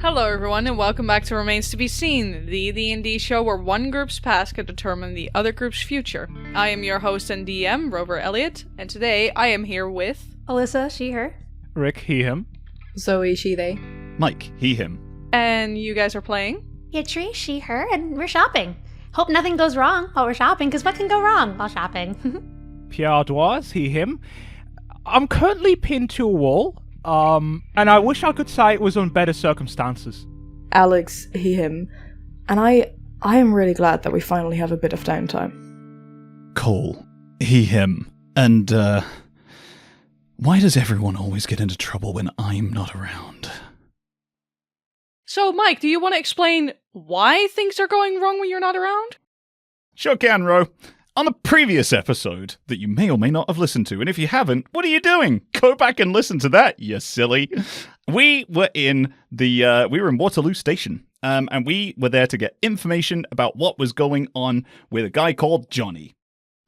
Hello everyone and welcome back to Remains to be Seen, the D&D show where one group's past can determine the other group's future. I am your host and DM, Rover Elliott, and today I am here with... Alyssa, she, her. Rick, he, him. Zoe, she, they. Mike, he, him. And you guys are playing? Yitri, she, her, and we're shopping. Hope nothing goes wrong while we're shopping, because what can go wrong while shopping? Pierre, Ardoise, he, him. I'm currently pinned to a wall, and I wish I could say it was on better circumstances. Aleks, he, him. And I am really glad that we finally have a bit of downtime. Cole, he, him. And, why does everyone always get into trouble when I'm not around? So, Mike, do you want to explain why things are going wrong when you're not around? Sure can, Ro. On the previous episode, that you may or may not have listened to, and if you haven't, what are you doing? Go back and listen to that, you silly. We were in Waterloo Station, and we were there to get information about what was going on with a guy called Johnny.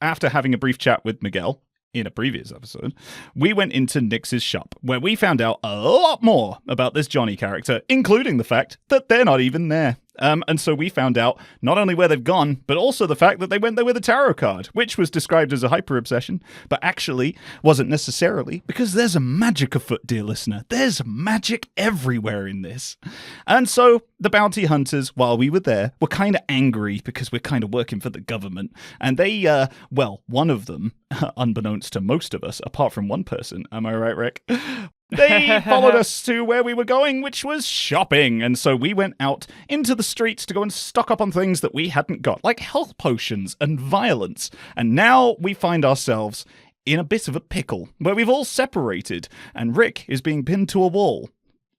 After having a brief chat with Miguel, in a previous episode, we went into Nyx's shop, where we found out a lot more about this Johnny character, including the fact that they're not even there. And so we found out not only where they've gone, but also the fact that they went there with a tarot card, which was described as a hyper-obsession, but actually wasn't necessarily, because there's a magic afoot, dear listener. There's magic everywhere in this. And so the bounty hunters, while we were there, were kind of angry because we're kind of working for the government. And they, one of them, unbeknownst to most of us, apart from one person, am I right, Rick? They followed us to where we were going, which was shopping. And so we went out into the streets to go and stock up on things that we hadn't got, like health potions and violence. And now we find ourselves in a bit of a pickle, where we've all separated, and Rick is being pinned to a wall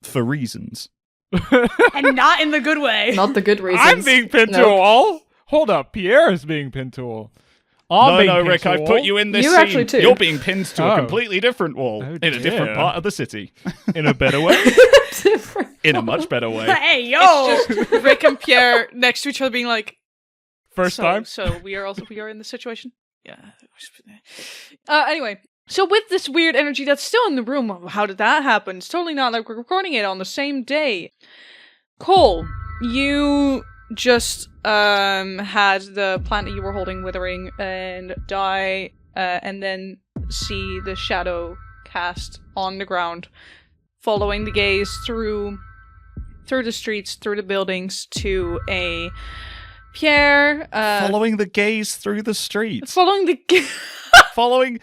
for reasons. And not in the good way. Not the good reasons. I'm being pinned to a wall? Hold up, Pierre is being pinned to a wall. No, Rick, I've put you in this You scene. actually too. You're being pinned to a completely different wall in a different part of the city. In a better way? In a much better way. Hey, yo! It's just Rick and Pierre next to each other being like... First time? So we are in this situation? Yeah. Anyway, so with this weird energy that's still in the room, how did that happen? It's totally not like we're recording it on the same day. Cole, you just had the plant that you were holding withering and die, and then see the shadow cast on the ground, following the gaze through the streets, through the buildings to a Pierre. Following the gaze through the streets. Following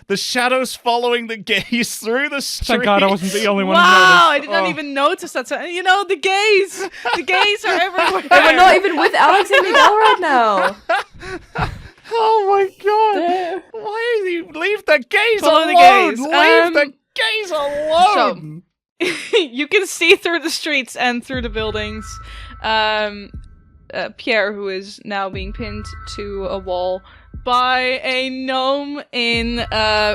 The shadows following the gaze through the streets. Thank God I wasn't the only one who Wow, I noticed. did not even notice that. You know, the gays. The gays are everywhere. And we're not even with Aleks and Miguel right now. Oh my God. Why do you leave the gaze Follow alone? the gaze. Leave the gaze alone. So, you can see through the streets and through the buildings. Pierre, who is now being pinned to a wall by a gnome in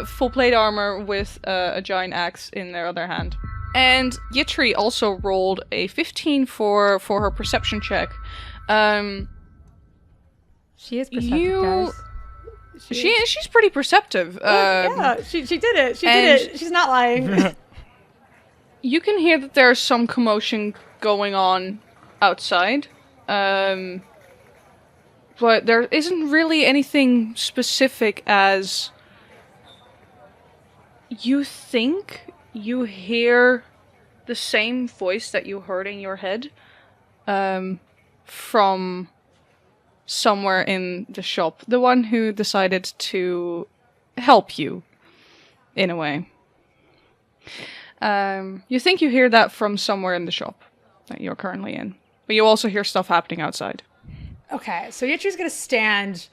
full plate armor with a giant axe in their other hand. And Yitri also rolled a 15 for her perception check. She is perceptive, guys. She's pretty perceptive. Yeah, she did it. She did it. She's not lying. You can hear that there's some commotion going on outside. But there isn't really anything specific as you think you hear the same voice that you heard in your head from somewhere in the shop. The one who decided to help you, in a way. You think you hear that from somewhere in the shop that you're currently in. But you also hear stuff happening outside. Okay, so Yitri's gonna stand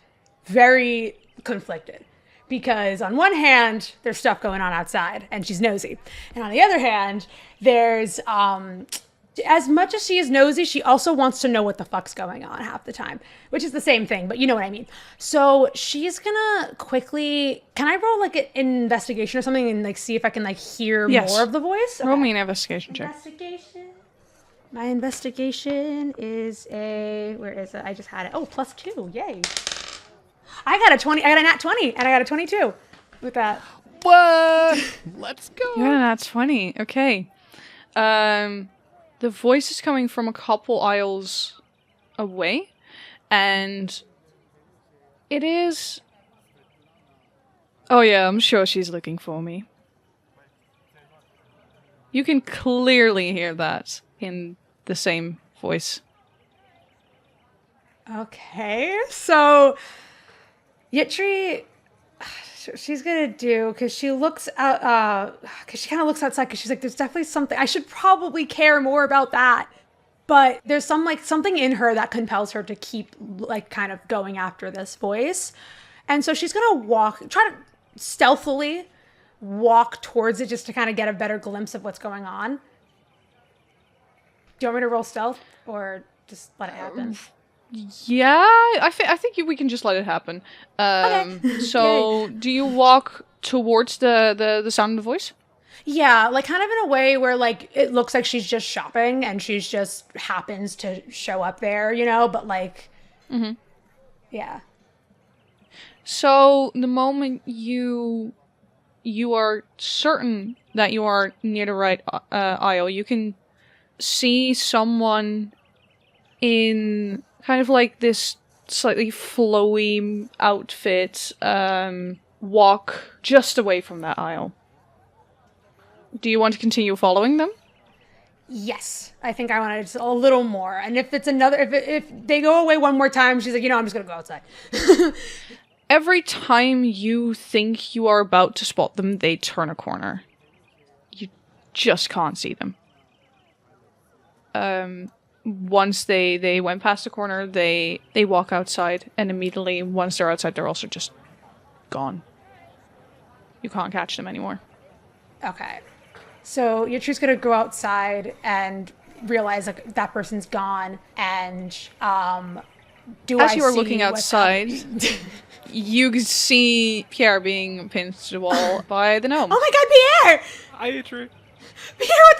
very conflicted. Because on one hand, there's stuff going on outside, and she's nosy. And on the other hand, there's, as much as she is nosy, she also wants to know what the fuck's going on half the time. Which is the same thing, but you know what I mean. So she's gonna quickly, can I roll like an investigation or something and like see if I can like hear more of the voice? Roll me an investigation check. Investigation. My investigation is where is it? I just had it. Oh, +2, yay. I got a nat 20, and I got a 22 with that. What? Let's go. Yeah, that's 20. Okay. The voice is coming from a couple aisles away, and it is... Oh yeah, I'm sure she's looking for me. You can clearly hear that in the same voice. Okay, so Yitri, she's gonna do, because she looks out, because she kind of looks outside, because she's like, there's definitely something, I should probably care more about that. But there's something in her that compels her to keep, like, kind of going after this voice. And so she's gonna try to stealthily walk towards it just to kind of get a better glimpse of what's going on. Do you want me to roll stealth, or just let it happen? Yeah, I think we can just let it happen. Okay. So, do you walk towards the sound of the voice? Yeah, like kind of in a way where like it looks like she's just shopping and she's just happens to show up there, you know, but like, yeah. So, the moment you are certain that you are near the right aisle, you can see someone in kind of like this slightly flowy outfit walk just away from that aisle. Do you want to continue following them? Yes, I think I want to just a little more. And if it's if they go away one more time, she's like, I'm just gonna go outside. Every time you think you are about to spot them, they turn a corner. You just can't see them. Once they went past the corner, they walk outside, and immediately, once they're outside, they're also just gone. You can't catch them anymore. Okay. So Yitri's gonna go outside and realize like that person's gone, and as you are looking outside, you see Pierre being pinned to the wall by the gnome. Oh my god, Pierre! Hi, Yitri. Pierre, what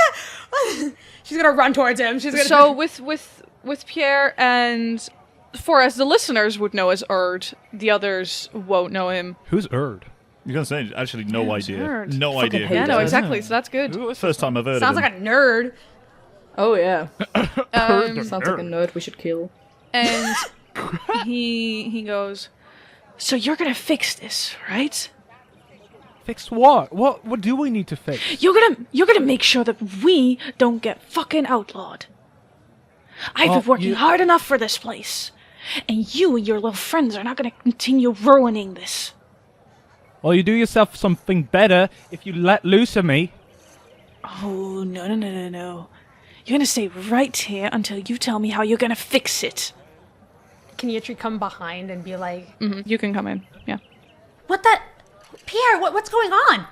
the? She's gonna run towards him. So with Pierre, and for as the listeners would know as Erd, the others won't know him. Who's Erd? You're going to say, actually, no idea. Erd? No Fucking idea. hate Yeah, Who no, that is. exactly. So that's good. First time I've heard Sounds of like him. a nerd. Oh yeah. Um, Sounds like a nerd we should kill. and he goes, so you're gonna fix this, right? Fix what? What do we need to fix? You're gonna make sure that we don't get fucking outlawed. I've Well, been working hard enough for this place, and you and your little friends are not gonna continue ruining this. Well, you do yourself something better if you let loose of me. Oh, no. You're gonna stay right here until you tell me how you're gonna fix it. Can Yitri come behind and be like, You can come in, yeah. what the? Pierre, what's going on?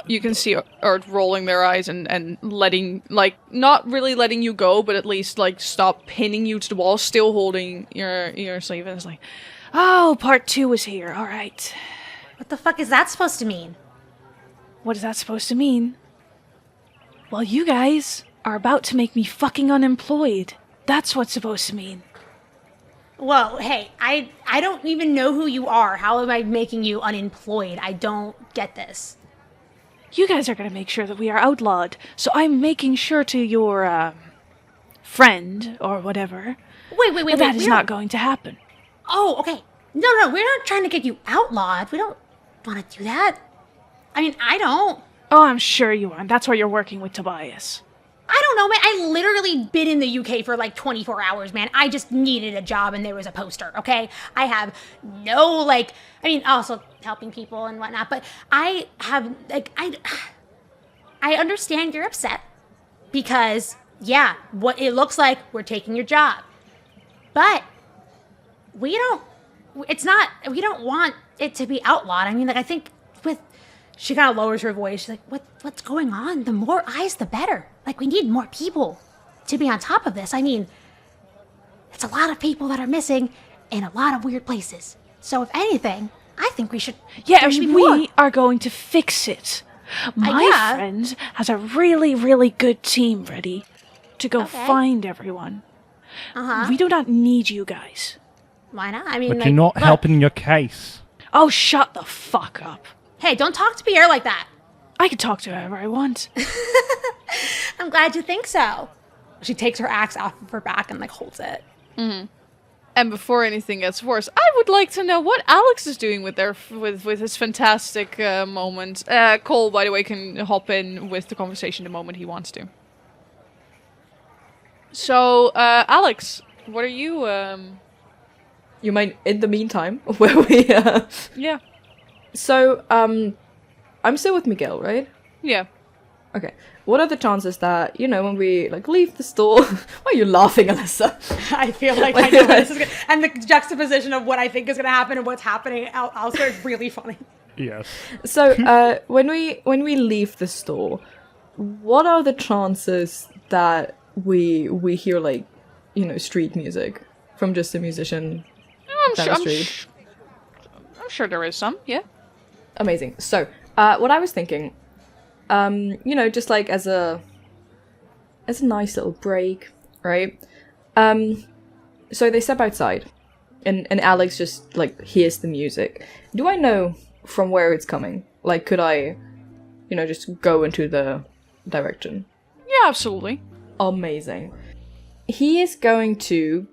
You can see Erd rolling their eyes and letting, like, not really letting you go, but at least, like, stop pinning you to the wall, still holding your sleeve, and it's like, oh, part 2 is here, alright. What the fuck is that supposed to mean? What is that supposed to mean? Well, you guys are about to make me fucking unemployed. That's what's supposed to mean. Whoa, hey, I don't even know who you are. How am I making you unemployed? I don't get this. You guys are gonna make sure that we are outlawed, so I'm making sure to your, friend, or whatever, Wait, that is we not don't- going to happen. Oh, okay. No, we're not trying to get you outlawed. We don't want to do that. I mean, I don't. Oh, I'm sure you aren't. That's why you're working with Tobias. I don't know, man. I literally been in the UK for like 24 hours, man. I just needed a job and there was a poster, okay? I have no, like, I mean, also helping people and whatnot, but I have, like, I understand you're upset because, yeah, what it looks like, we're taking your job. But we don't want it to be outlawed. I mean, like, I think she kind of lowers her voice. She's like, what's going on? The more eyes, the better. Like, we need more people to be on top of this. I mean, it's a lot of people that are missing in a lot of weird places. So if anything, I think we should... Yeah, there should be and more. we are going to fix it. My yeah. friend has a really, really good team ready to go Okay. find everyone. Uh-huh. We do not need you guys. Why not? I mean, But like, you're not look, helping your case. Oh, shut the fuck up. Hey, don't talk to Pierre like that. I can talk to whoever I want. I'm glad you think so. She takes her axe off of her back and like holds it. And before anything gets worse, I would like to know what Aleks is doing with his fantastic moment. Cole, by the way, can hop in with the conversation the moment he wants to. So, Aleks, what are you? You mean in the meantime, where we? Yeah. So, I'm still with Miguel, right? Yeah. Okay. What are the chances that, when we, leave the store... Why are you laughing, Alyssa? I feel like I know where this is going to... And the juxtaposition of what I think is going to happen and what's happening elsewhere is really funny. Yes. So, when we leave the store, what are the chances that we hear, street music from just a musician down the street? I'm sure there is some, yeah. Amazing. So, what I was thinking... just as a nice little break, right? So they step outside, and Aleks just hears the music. Do I know from where it's coming? Could I, just go into the direction? Yeah, absolutely. Amazing. He is going to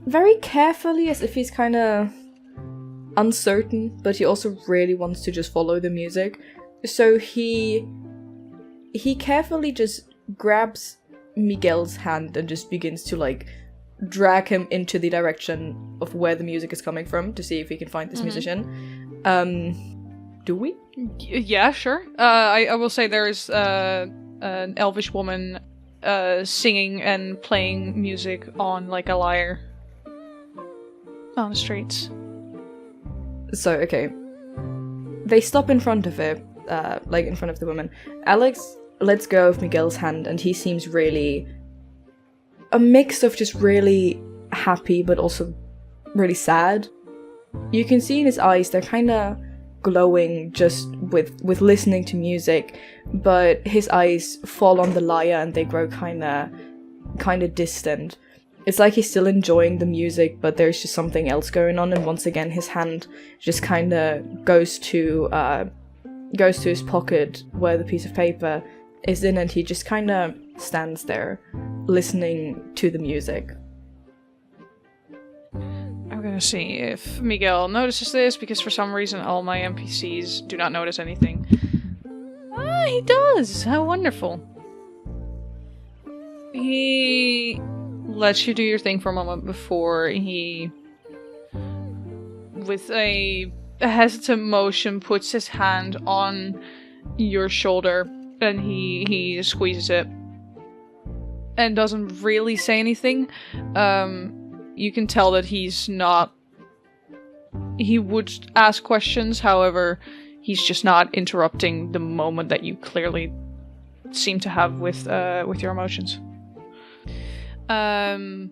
very carefully, as if he's kind of uncertain, but he also really wants to just follow the music. So he carefully just grabs Miguel's hand and just begins to drag him into the direction of where the music is coming from to see if he can find this musician. Do we? Yeah, sure. I will say there is an elvish woman singing and playing music on a lyre on the streets. So, okay. They stop in front of it. In front of the woman. Aleks lets go of Miguel's hand, and he seems really... a mix of just really happy, but also really sad. You can see in his eyes, they're kind of glowing just with listening to music, but his eyes fall on the lyre and they grow kind of distant. It's like he's still enjoying the music, but there's just something else going on, and once again his hand just kind of goes to his pocket where the piece of paper is in, and he just kind of stands there listening to the music. I'm gonna see if Miguel notices this, because for some reason all my NPCs do not notice anything. He does! How wonderful. He lets you do your thing for a moment before he, with a hesitant motion, puts his hand on your shoulder, and he squeezes it and doesn't really say anything. You can tell that he's not... He would ask questions, however, he's just not interrupting the moment that you clearly seem to have with your emotions. And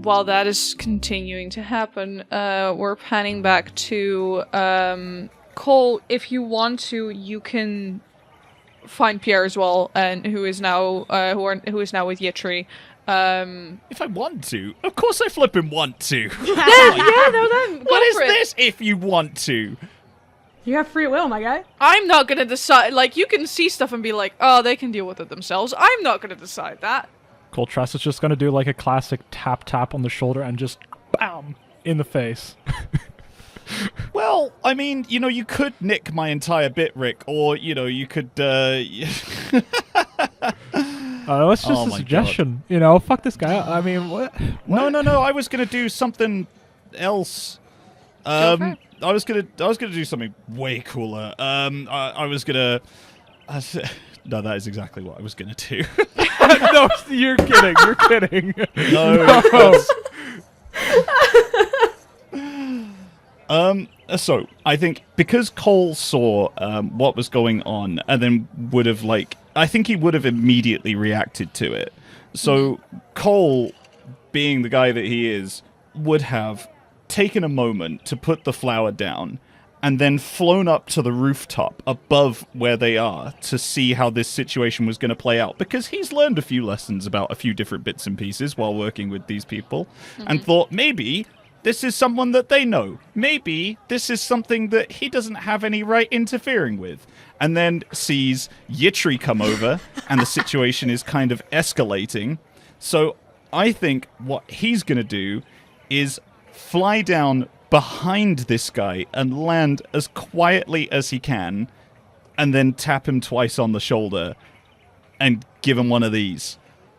while that is continuing to happen, we're panning back to Cole. If you want to, you can find Pierre as well, and who is now with Yitri. If I want to, of course I flippin' want to. What is this? If you want to, You have free will, my guy. I'm not gonna decide. You can see stuff and be like, oh, they can deal with it themselves. I'm not gonna decide that. Koltrast is just gonna do a classic tap on the shoulder and just bam in the face. Well, I mean, you could nick my entire bit, Rick, or, you could, It's just a suggestion. Fuck this guy. I mean, what? No, I was gonna do something else. I was gonna do something way cooler. I was gonna... No, that is exactly what I was gonna do. No, you're kidding. You're kidding. No. So I think because Cole saw what was going on, and then would have I think he would have immediately reacted to it. So Cole, being the guy that he is, would have taken a moment to put the flower down, and then flown up to the rooftop above where they are to see how this situation was going to play out, because he's learned a few lessons about a few different bits and pieces while working with these people, and thought maybe this is someone that they know. Maybe this is something that he doesn't have any right interfering with. And then sees Yitri come over, and the situation is kind of escalating. So I think what he's going to do is fly down behind this guy and land as quietly as he can, and then tap him twice on the shoulder and give him one of these.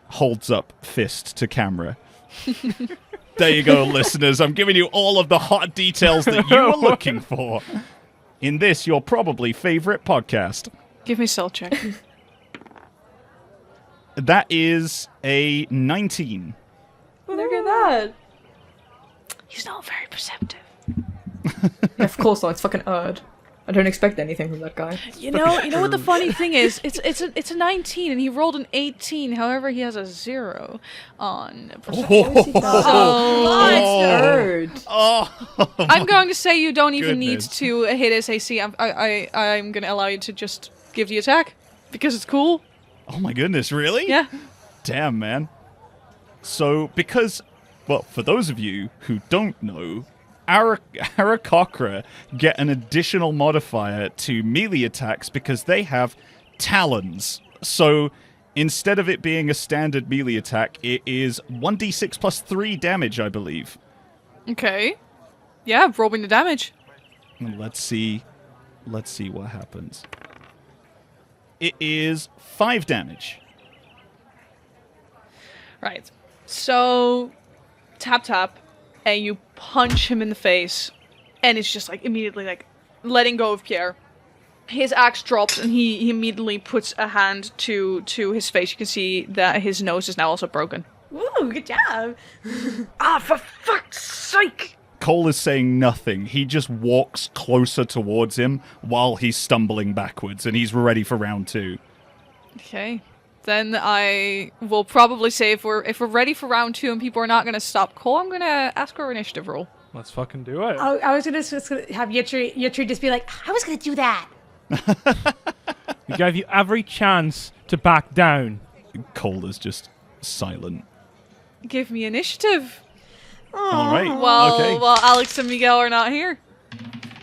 Holds up fist to camera. There you go, listeners. I'm giving you all of the hot details that you were looking for in this, your probably favorite podcast. Give me stealth check. That is a 19. Look at that. He's not very perceptive. Yeah, of course not. It's fucking Erd. I don't expect anything from that guy. You know what the funny thing is? It's a 19 and he rolled an 18. However, he has a 0 on perception. Erd. I'm going to say you don't even Goodness. need to hit his AC. I'm going to allow you to just give the attack because it's cool. Oh my goodness, really? Yeah. Damn, man. So, because, well, for those of you who don't know, Aarakocra get an additional modifier to melee attacks because they have talons. So instead of it being a standard melee attack, it is 1d6 plus 3 damage, I believe. Okay. Yeah, roll me the damage. Let's see what happens. It is 5 damage. Right. So, tap, and you punch him in the face, and it's just like immediately like letting go of Pierre. His axe drops, and he immediately puts a hand to his face. You can see that his nose is now also broken. Woo, good job. For fuck's sake! Cole is saying nothing. He just walks closer towards him while he's stumbling backwards, and he's ready for round 2. Okay. Then I will probably say if we're ready for round 2 and people are not going to stop Cole, I'm going to ask her initiative roll. Let's fucking do it. I was just gonna have Yitri just be like, I was gonna do that. We gave you every chance to back down. Cole is just silent. Give me initiative. All right. Well, Okay. Aleks and Miguel are not here.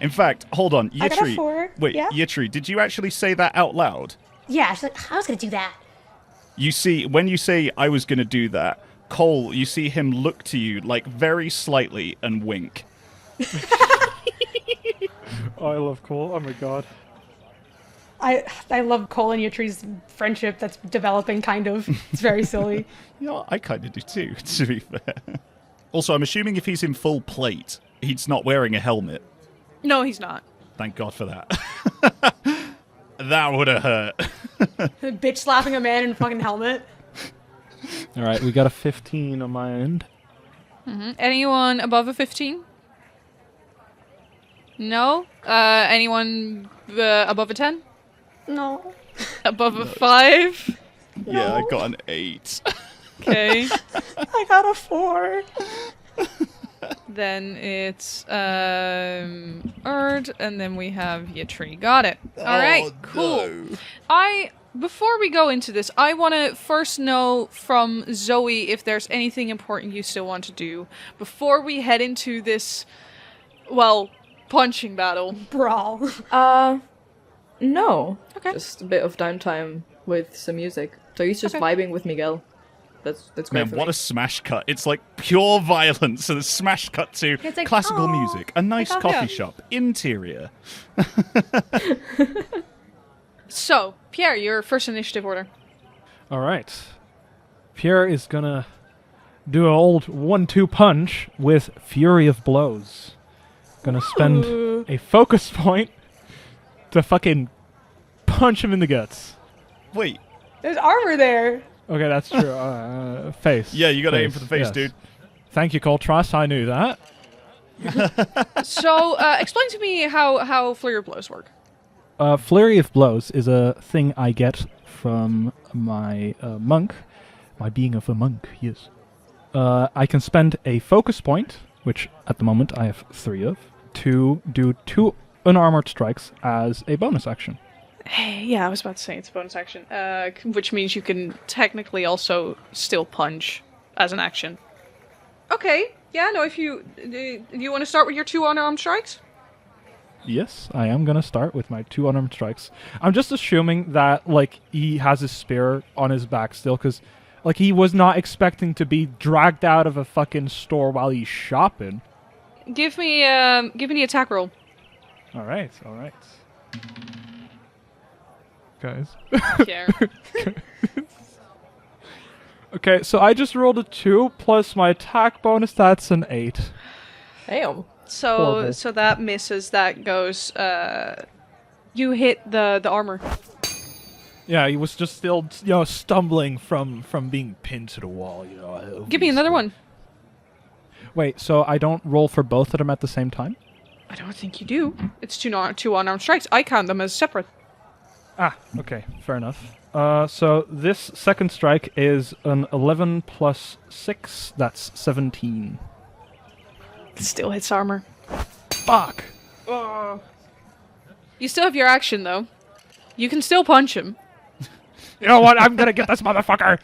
In fact, hold on. I got a Yitri. 4, Wait, yeah. Yitri, did you actually say that out loud? Yeah, she's like, I was gonna do that. You see, when you say I was going to do that, Cole, you see him look to you like very slightly and wink. Oh, I love Cole. Oh my god. I love Cole and Yitri's friendship that's developing, kind of. It's very silly. Yeah, I kind of do too, to be fair. Also, I'm assuming if he's in full plate, he's not wearing a helmet. No, he's not. Thank God for that. That would have hurt. Bitch slapping a man in a fucking helmet. All right, we got a 15 on my end. Anyone above a 15? No? Anyone above a 10? No. Above a 5? Yeah, I got an 8. Okay. I got a 4. Then it's Erd, and then we have Yitri. Got it. All right, cool. Before we go into this, I want to first know from Zoe if there's anything important you still want to do before we head into this, well, punching battle. Brawl. No. Okay. Just a bit of downtime with some music. So he's just vibing with Miguel. That's great Man, for what me. a smash cut. It's like pure violence and a smash cut to It's like, classical "Aw, music, a nice like, coffee yeah. shop, interior. So, Pierre, your first initiative order. All right. Pierre is gonna do an old 1-2 punch with Fury of Blows. Gonna spend a focus point to fucking punch him in the guts. Wait, There's armor there. Okay, that's true. Face. yeah, you gotta aim Face, for the face, yes. dude. Thank you, Koltrast. I knew that. So, explain to me how Flare of Blows work. Flurry of Blows is a thing I get from my monk. My being of a monk, yes. I can spend a focus point, which at the moment I have 3 of, to do 2 unarmored strikes as a bonus action. Hey, yeah, I was about to say it's a bonus action, which means you can technically also still punch as an action. Okay, Yeah, no, if you... do you want to start with your 2 unarmed strikes? Yes, I am gonna start with my 2 unarmed strikes. I'm just assuming that, like, he has his spear on his back still, because, like, he was not expecting to be dragged out of a fucking store while he's shopping. Give me the attack roll. Alright. Guys. Pierre. Okay, so I just rolled a 2, plus my attack bonus, that's an 8. Damn. Horrible. So that misses. That goes. You hit the armor. Yeah, he was just still, stumbling from being pinned to the wall, Give me another one. Wait, so I don't roll for both of them at the same time? I don't think you do. It's two unarmed strikes. I count them as separate. Ah, okay, fair enough. So this second strike is an 11 plus 6, that's 17. It still hits armor. Fuck! You still have your action though. You can still punch him. You know what, I'm gonna get this motherfucker!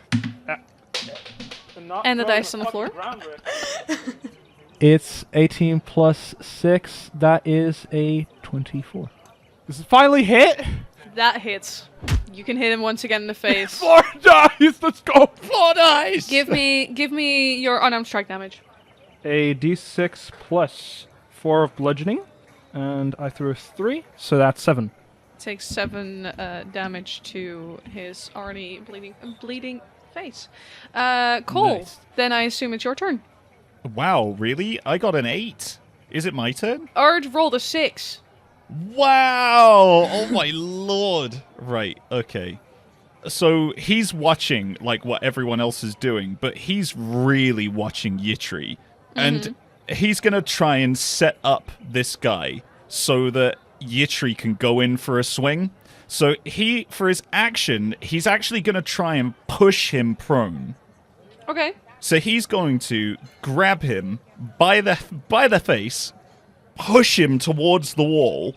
And the dice on the floor. It's 18 plus 6, that is a 24. This is finally hit! That hits. You can hit him once again in the face. 4 dice, let's go! 4 dice! Give me your unarmed strike damage. A d6 plus 4 of bludgeoning, and I threw a 3, so that's 7. Takes 7 damage to his already bleeding face. Cole. Nice. Then I assume it's your turn. Wow, really? I got an 8. Is it my turn? Ard rolled a 6. Wow! Oh my lord! Right, okay. So he's watching, like, what everyone else is doing, but he's really watching Yitri. And he's gonna try and set up this guy so that Yitri can go in for a swing. So for his action, he's actually gonna try and push him prone. Okay. So he's going to grab him by the face, push him towards the wall,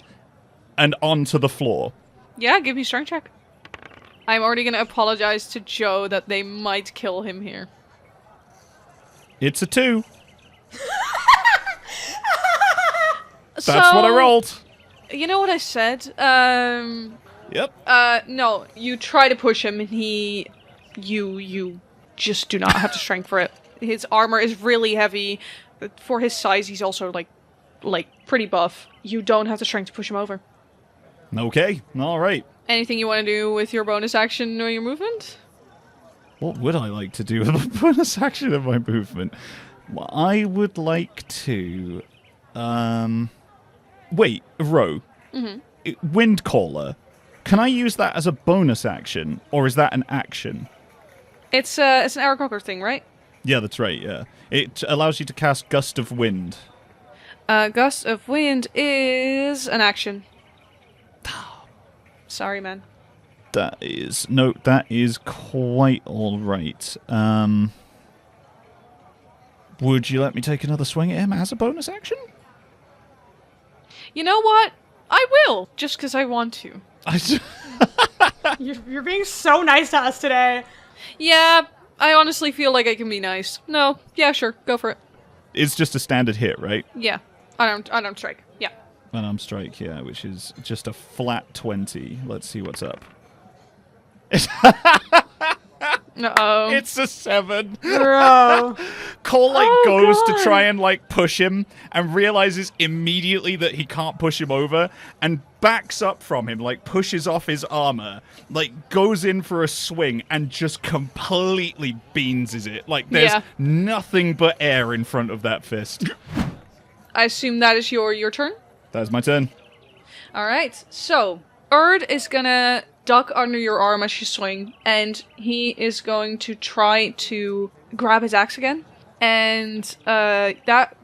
and onto the floor. Yeah, give me strength check. I'm already gonna apologize to Jo that they might kill him here. It's a 2. That's what I rolled. You know what I said? Yep. No, you try to push him and you just do not have the strength for it. His armor is really heavy. For his size, he's also like pretty buff. You don't have the strength to push him over. Okay. All right. Anything you want to do with your bonus action or your movement? What would I like to do with a bonus action of my movement? Well, I would like to... Wait, Ro. Wind Caller. Can I use that as a bonus action, or is that an action? It's an Aarakocra thing, right? Yeah, that's right, yeah. It allows you to cast Gust of Wind. Gust of Wind is an action. Sorry, man. That is quite alright. Would you let me take another swing at him as a bonus action? You know what? I will, just because I want to. You're being so nice to us today. Yeah, I honestly feel like I can be nice. No, yeah, sure, go for it. It's just a standard hit, right? Yeah, unarmed strike. Yeah. Unarmed strike, yeah, which is just a flat 20. Let's see what's up. Uh-oh. It's a 7. Bro. Cole goes God. to try and push him and realizes immediately that he can't push him over and backs up from him, pushes off his armor, goes in for a swing and just completely beanses it. There's nothing but air in front of that fist. I assume that is your turn? That's my turn. Alright, so Erd is gonna duck under your arm as you swing, and he is going to try to grab his axe again, and that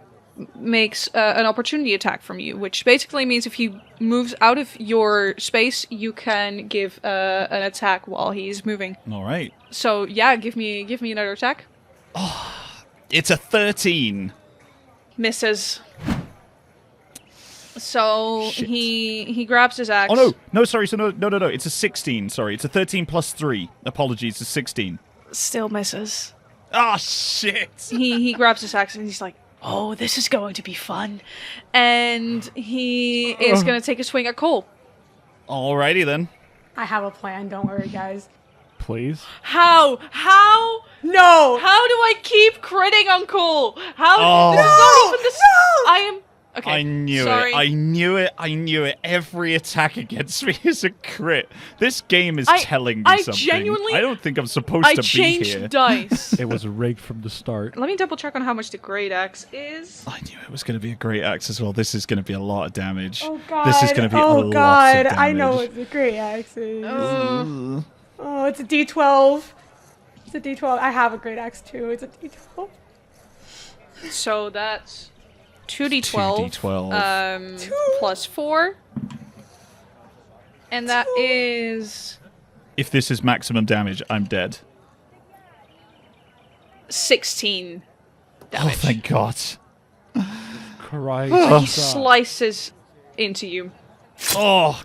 makes an opportunity attack from you, which basically means if he moves out of your space, you can give an attack while he's moving. All right. So yeah, give me another attack. It's a 13. Misses. So Shit. he grabs his axe. Oh no, sorry. So no. It's a 16. Sorry, it's a 13 plus 3. Apologies, it's 16. Still misses. Ah, shit. He grabs his axe and he's like, oh, this is going to be fun. And he is going to take a swing at Cole. Alrighty then. I have a plan. Don't worry, guys. Please. How? No! How do I keep critting on Cole? How? Oh. This is not even this. No! I am. Okay. I knew sorry. it. I knew it. Every attack against me is a crit. This game is telling me something. Genuinely, I don't think I'm supposed to be changed here. dice. It was rigged from the start. Let me double check on how much the great axe is. I knew it was going to be a great axe as well. This is going to be a lot of damage. Oh god. This is going to be a oh lot god. of damage. I know what the great axe is. Uh, Oh, it's a D12. It's a D12. I have a great axe too. It's a D12. so that's 2d12. 2d12. Plus 4. And that is If this is maximum damage, I'm dead. 16 Oh, damage. thank God. Christ. He slices into you. Oh,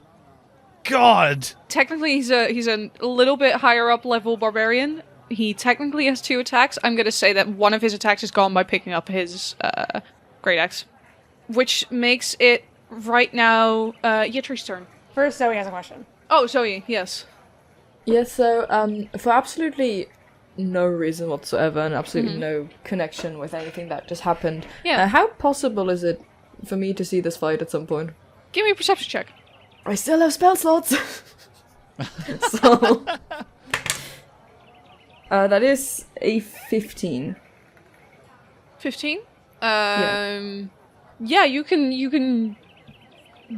God. Technically, he's a little bit higher up level barbarian. He technically has 2 attacks. I'm going to say that one of his attacks is gone by picking up his great axe. Which makes it, right now, Yitri's turn. First, Zoe has a question. Oh, Zoe, yes. Yeah, so for absolutely no reason whatsoever and absolutely no connection with anything that just happened, Yeah. how possible is it for me to see this fight at some point? Give me a perception check. I still have spell slots. So that is a 15. 15? Yeah, you can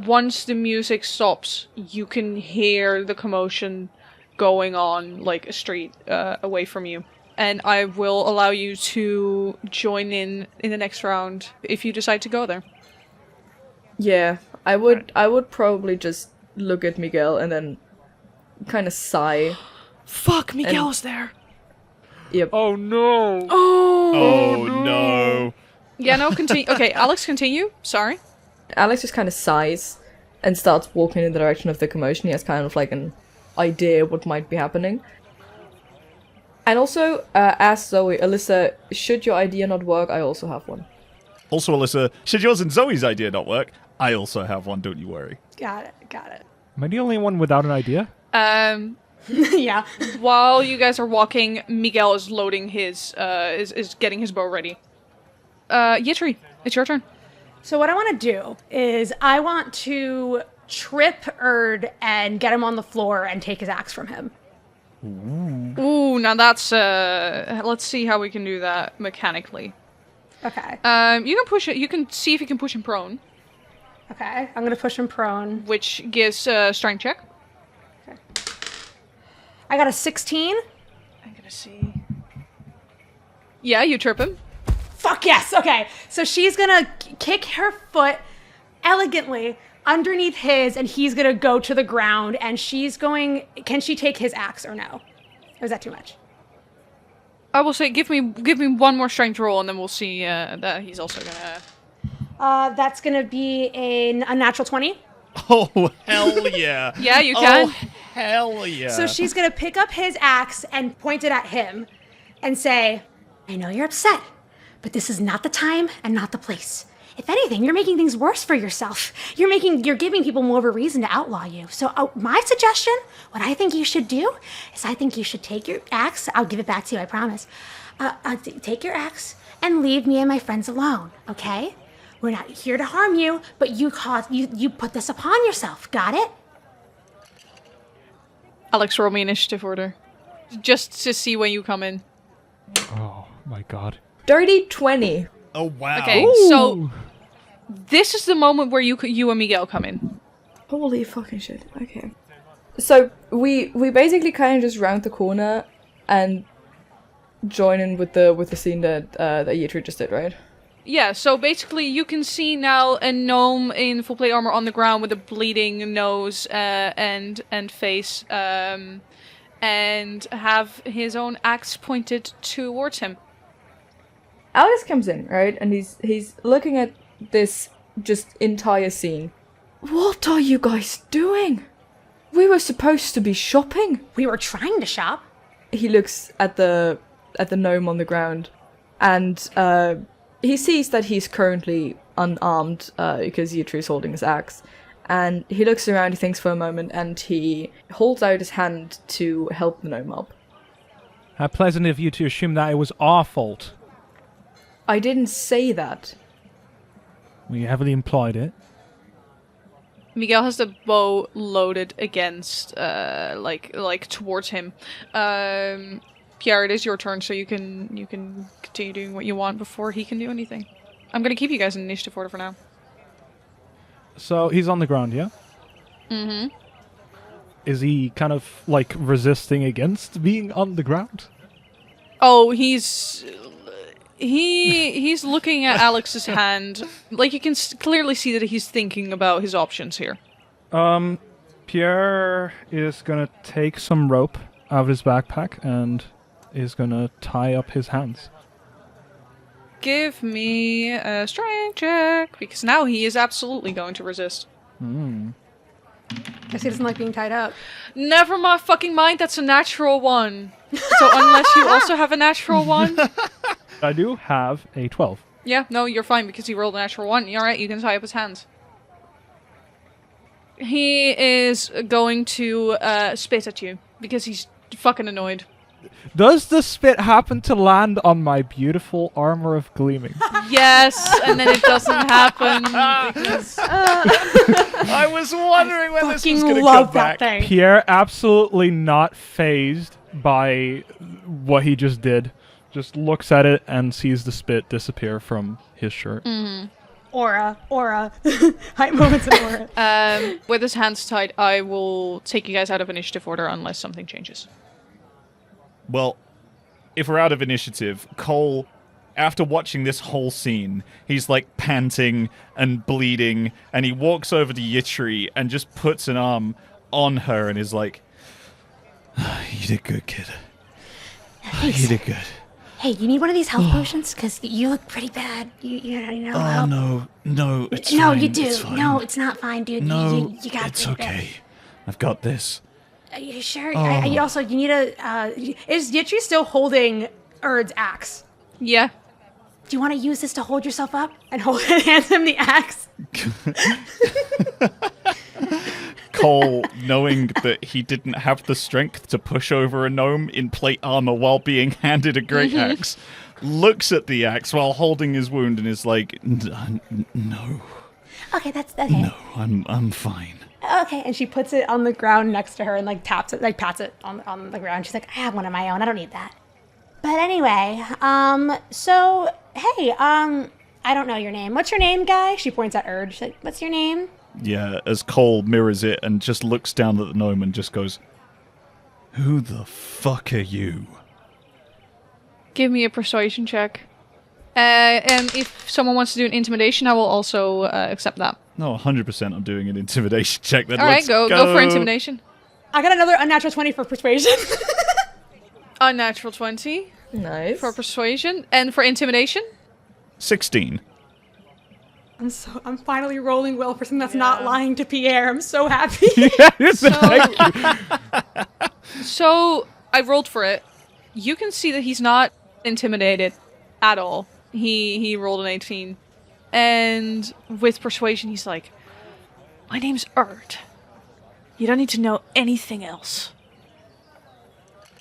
once the music stops, you can hear the commotion going on like a street away from you. And I will allow you to join in the next round if you decide to go there. Yeah, I would probably just look at Miguel and then kind of sigh. Fuck, Miguel's there. Yep. Oh no! Oh, no. Yeah, no, continue. Okay, Aleks, continue. Sorry. Aleks just kind of sighs and starts walking in the direction of the commotion. He has kind of like an idea what might be happening. And also, ask Zoe, Alyssa, should your idea not work, I also have one. Also, Alyssa, should yours and Zoe's idea not work, I also have one, don't you worry. Got it. Am I the only one without an idea? Yeah. While you guys are walking, Miguel is loading his, is getting his bow ready. Yitri, it's your turn. So what I want to do is I want to trip Erd and get him on the floor and take his axe from him. Ooh, now that's, let's see how we can do that mechanically. Okay. You can push it, you can see if you can push him prone, Okay. I'm going to push him prone. which gives a strength check. I got a 16. I'm gonna see. Yeah, you trip him. Fuck yes. Okay. So she's going to kick her foot elegantly underneath his and he's going to go to the ground and she's going... Can she take his axe or no? Or is that too much? I will say, give me one more strength roll, and then we'll see that he's also gonna. That's going to be a natural 20. Oh, hell yeah. Yeah, you can. Oh, hell yeah. So she's going to pick up his axe and point it at him and say, I know you're upset, but this is not the time and not the place. If anything, you're making things worse for yourself. You're giving people more of a reason to outlaw you. So my suggestion, what I think you should do, is I think you should take your axe. I'll give it back to you, I promise. Take your axe and leave me and my friends alone, okay? We're not here to harm you, but you put this upon yourself. Got it? Aleks, roll me initiative order, just to see when you come in. Oh my god. Dirty 20. Oh, wow. Okay, so this is the moment where you and Miguel come in. Holy fucking shit. Okay. So we basically kind of just round the corner and join in with the scene that Yitri just did, right? Yeah, so basically you can see now a gnome in full plate armor on the ground with a bleeding nose and face, and have his own axe pointed towards him. Aleks comes in, right? And he's looking at this just entire scene. What are you guys doing? We were supposed to be shopping. We were trying to shop. He looks at the gnome on the ground and he sees that he's currently unarmed because Yitri is holding his axe. And he looks around, he thinks for a moment, and he holds out his hand to help the gnome up. How pleasant of you to assume that it was our fault. I didn't say that. We heavily implied it. Miguel has the bow loaded against, like towards him. Pierre, it is your turn, so you can continue doing what you want before he can do anything. I'm gonna keep you guys in initiative order for now. So he's on the ground, yeah? Mm-hmm. Is he kind of, like, resisting against being on the ground? Oh, he's looking at Alex's hand. Like, you can clearly see that he's thinking about his options here. Pierre is gonna take some rope out of his backpack and is gonna tie up his hands. Give me a strength check, because now he is absolutely going to resist. Guess he doesn't like being tied up. Never my fucking mind, that's a natural one. So unless you also have a natural one... I do have a 12. Yeah, no, you're fine because he rolled a natural one. You're alright, you can tie up his hands. He is going to spit at you because he's fucking annoyed. Does the spit happen to land on my beautiful armor of gleaming? Yes, and then it doesn't happen because... I was wondering when this was going to love come that back. thing. Pierre, absolutely not phased by what he just did. Just looks at it and sees the spit disappear from his shirt. Aura. Height moments and aura. With his hands tied, I will take you guys out of initiative order unless something changes. Well, if we're out of initiative, Cole, after watching this whole scene, he's like panting and bleeding, and he walks over to Yitri and just puts an arm on her and is like, "You did good, kid. You did good." Hey, you need one of these health potions? Because you look pretty bad. You know. Oh, no, it's no, fine. you do. It's fine. No, it's not fine, dude. No, you got it's okay. I've got this. Are you sure? You also, you need a... is Yitri still holding Erd's axe? Yeah. Do you want to use this to hold yourself up? And hands him the axe? Cole, knowing that he didn't have the strength to push over a gnome in plate armor while being handed a great axe, looks at the axe while holding his wound and is like, "No, Okay, that's okay. no, I'm fine." Okay, and she puts it on the ground next to her and like taps it, like pats it on the ground. She's like, I have one of my own. I don't need that. But anyway, so hey, I don't know your name. What's your name, guy? She points at Erd. She's like, what's your name? Yeah, as Cole mirrors it and just looks down at the gnome and just goes, "Who the fuck are you?" Give me a persuasion check. And if someone wants to do an intimidation, I will also accept that. No, 100% I'm doing an intimidation check. Then Alright, let's go for intimidation. I got another unnatural 20 for persuasion. Unnatural 20 Nice. for persuasion. And for intimidation? 16. I'm finally rolling well for something that's not lying to Pierre. I'm so happy. So I rolled for it. You can see that he's not intimidated at all. He rolled an 18. And with persuasion, he's like, my name's Erd. You don't need to know anything else.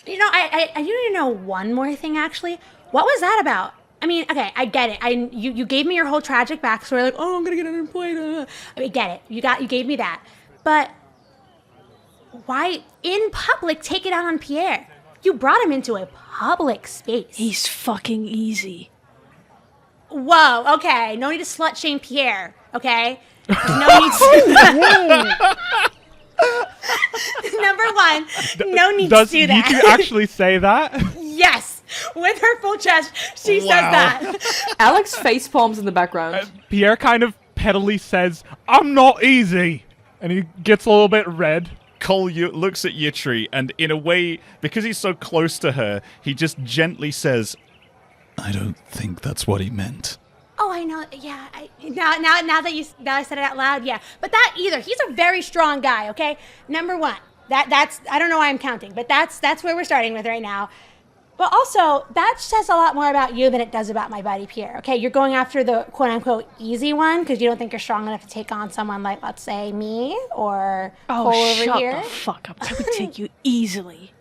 You know, I need to know one more thing, actually. What was that about? I mean, okay, I get it. You gave me your whole tragic backstory, like, oh, I'm gonna get unemployed. I get it. You gave me that. But why, in public, take it out on Pierre? You brought him into a public space. He's fucking easy. Whoa, okay. No need to slut shame Pierre, okay? No need to. Number one, no need to do that. Does Yitri actually say that? Yes, with her full chest, she says that. Aleks face palms in the background. Pierre kind of pettily says, "I'm not easy," and he gets a little bit red. Cole looks at Yitri, and in a way, because he's so close to her, he just gently says, "I don't think that's what he meant." Oh, I know. Yeah. Now that I said it out loud, yeah. But that either. He's a very strong guy. Okay. Number one. That's. I don't know why I'm counting, but that's where we're starting with right now. Well, also, that says a lot more about you than it does about my buddy Pierre. Okay, you're going after the quote-unquote easy one because you don't think you're strong enough to take on someone like, let's say, me or Cole over shut here. the fuck up. I would take you easily.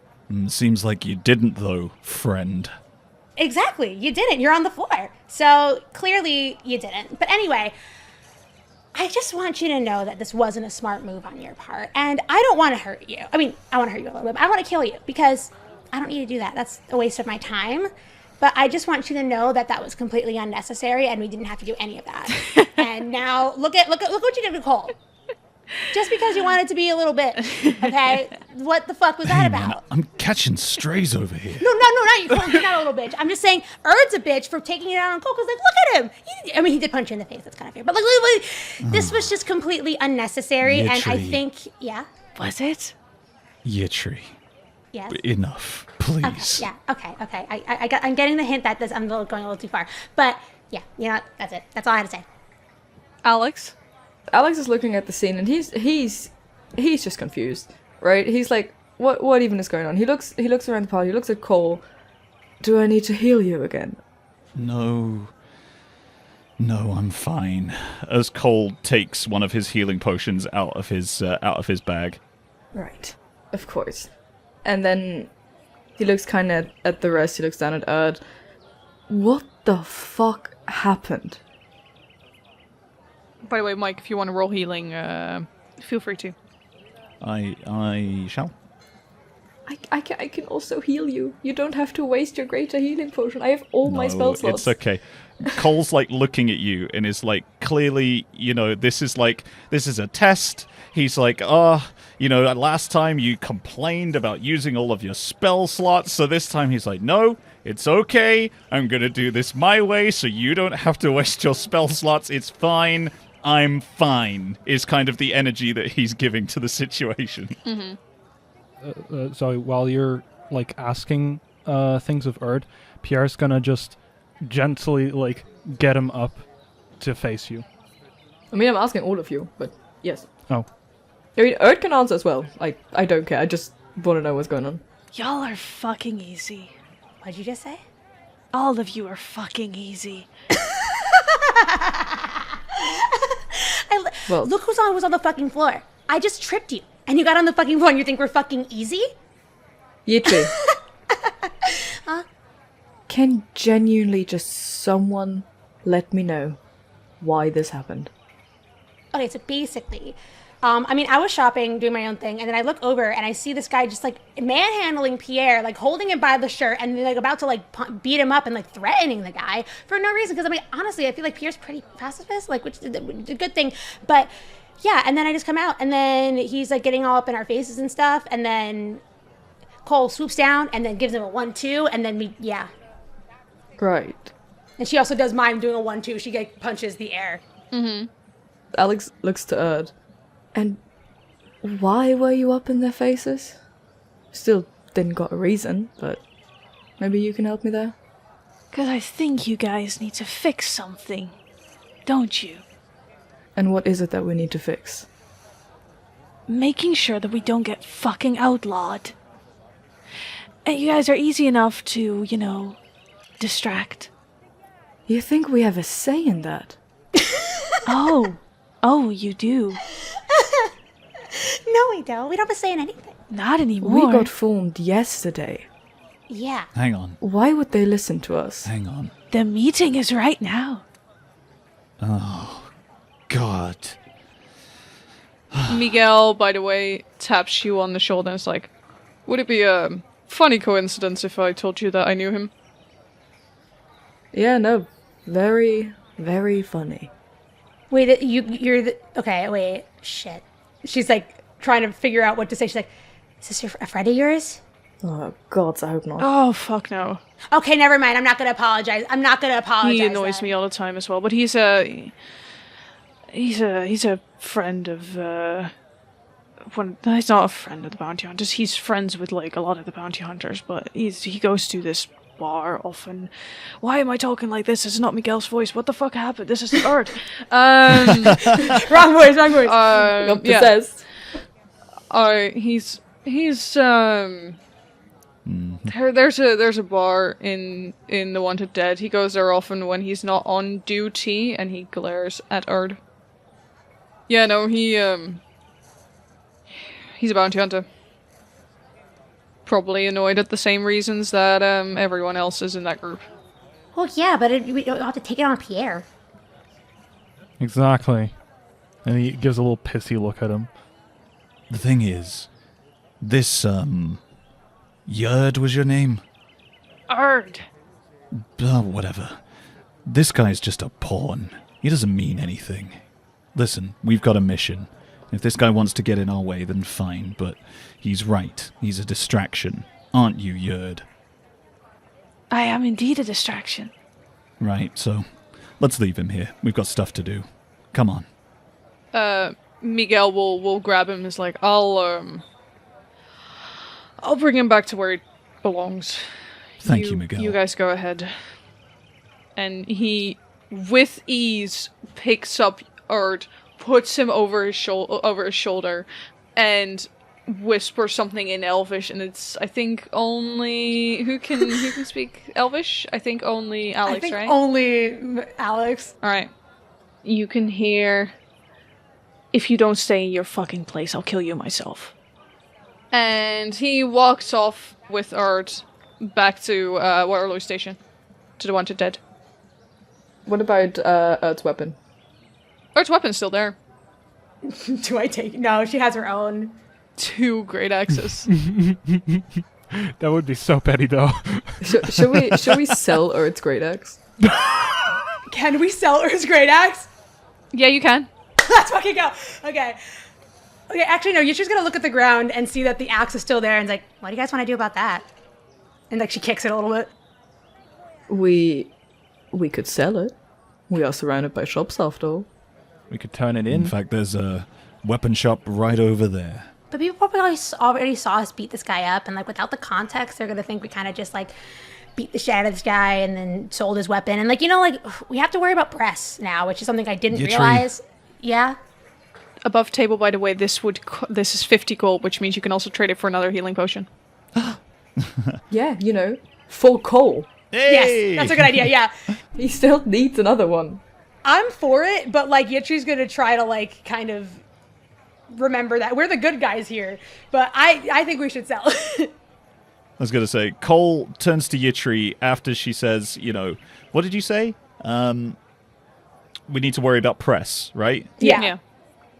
Seems like you didn't, though, friend. Exactly, you didn't. You're on the floor. So, clearly, you didn't. But anyway, I just want you to know that this wasn't a smart move on your part. And I don't want to hurt you. I mean, I want to hurt you a little bit, but I want to kill you because I don't need to do that. That's a waste of my time. But I just want you to know that that was completely unnecessary and we didn't have to do any of that. And now look what you did to Cole. Just because you wanted to be a little bit, okay? What the fuck was that about? Man, I'm catching strays over here. No, not you, Cole. You're not a little bitch. I'm just saying Erd's a bitch for taking it out on Cole because, like, look at him. He did punch you in the face. That's kind of fair. But, like, this was just completely unnecessary. And I Yitri. think, yeah. Was it? Yitri. Yes. Enough, please. Yeah. Okay. I'm getting the hint that I'm going a little too far. But yeah, you know what? That's it. That's all I had to say. Alex? Aleks is looking at the scene and he's just confused, right? He's like, what even is going on? He looks around the party, he looks at Cole. Do I need to heal you again? No, I'm fine. As Cole takes one of his healing potions out of his bag. Right. Of course. And then he looks kind of at the rest, he looks down at Erd. What the fuck happened? By the way, Mike, if you want to roll healing, feel free to. I shall. I can also heal you. You don't have to waste your greater healing potion. I have all my spell slots. It's okay. Cole's like looking at you and is like, clearly, this is a test. He's like, last time you complained about using all of your spell slots, so this time he's like, no, it's okay. I'm gonna do this my way, so you don't have to waste your spell slots. It's fine. I'm fine. Is kind of the energy that he's giving to the situation. Mm-hmm. So while you're like asking things of Erd, Pierre's gonna just gently like get him up to face you. I mean, I'm asking all of you, but yes. Oh. I mean, Erd can answer as well. Like, I don't care. I just want to know what's going on. Y'all are fucking easy. What'd you just say? All of you are fucking easy. Well, look who's was on the fucking floor. I just tripped you, and you got on the fucking floor, and you think we're fucking easy? Yitri. Can genuinely just someone let me know why this happened? Okay, so basically, I was shopping, doing my own thing, and then I look over and I see this guy just like manhandling Pierre, like holding him by the shirt, and then like about to like beat him up and like threatening the guy for no reason. Because honestly, I feel like Pierre's pretty pacifist, like which is a good thing. But yeah, and then I just come out, and then he's like getting all up in our faces and stuff, and then Cole swoops down and then gives him a 1-2, and then yeah. Right. And she also does mime doing a 1-2. She like punches the air. Mm-hmm. Aleks looks to Erd. And why were you up in their faces? Still didn't got a reason, but maybe you can help me there? Because I think you guys need to fix something. Don't you? And what is it that we need to fix? Making sure that we don't get fucking outlawed. And you guys are easy enough to, distract. You think we have a say in that? Oh, you do. No, we don't. We don't have a say in anything. Not anymore. We got formed yesterday. Yeah. Hang on. Why would they listen to us? Hang on. The meeting is right now. Oh, God. Miguel, by the way, taps you on the shoulder and is like, would it be a funny coincidence if I told you that I knew him? Yeah, no. Very, very funny. Wait, you're the... Okay, wait. Shit. She's, like, trying to figure out what to say. She's like, is this a friend of yours? Oh, God, I hope not. Oh, fuck no. Okay, never mind. I'm not going to apologize. He annoys me all the time as well, but he's a friend of, he's not a friend of the bounty hunters. He's friends with, like, a lot of the bounty hunters, but he goes to this bar often. Why am I talking like this? It's not Miguel's voice. What the fuck happened? This is Erd. Wrong voice. Got possessed. He's There's a bar in the Wanted Dead. He goes there often when he's not on duty, and he glares at Erd. Yeah, no, he's a bounty hunter. Probably annoyed at the same reasons that everyone else is in that group. Well, yeah, but we don't have to take it on Pierre. Exactly. And he gives a little pissy look at him. The thing is, this, Yerd was your name? Erd. Whatever. This guy's just a pawn. He doesn't mean anything. Listen, we've got a mission. If this guy wants to get in our way, then fine, but he's right. He's a distraction. Aren't you, Yerd? I am indeed a distraction. Right, so let's leave him here. We've got stuff to do. Come on. Miguel will grab him and is like, I'll bring him back to where he belongs. Thank you, Miguel. You guys go ahead. And he, with ease, picks up Erd, puts him over his shoulder, and whispers something in Elvish, and it's, I think, only... Who can speak Elvish? I think only Aleks, I think right? only Aleks. Alright. You can hear, if you don't stay in your fucking place, I'll kill you myself. And he walks off with Erd back to Waterloo Station, to the Wanted Dead. What about Erd's weapon? Erd's weapon's still there. Do I take... No, she has her own. 2 great axes. That would be so petty, though. Should we sell Erd's great axe? Can we sell Erd's great axe? Yeah, you can. Let's fucking go. Okay. Okay, actually, no, you're just gonna look at the ground and see that the axe is still there and it's like, what do you guys want to do about that? And like, she kicks it a little bit. We could sell it. We are surrounded by shops after all. We could turn it In in. fact, there's a weapon shop right over there. But people probably already saw us beat this guy up, and like without the context, they're gonna think we kind of just like beat the shit out of this guy and then sold his weapon. And like, you know, like we have to worry about press now, which is something I didn't Yitri. realize. Yeah. Above table, by the way, this is 50 gold, which means you can also trade it for another healing potion. Yeah, you know, full coal. Hey! Yes, that's a good idea, yeah. He still needs another one. I'm for it, but like Yitri's gonna try to like kind of remember that we're the good guys here. But I think we should sell. I was going to say, Cole turns to Yitri after she says, you know, what did you say? We need to worry about press, right? Yeah.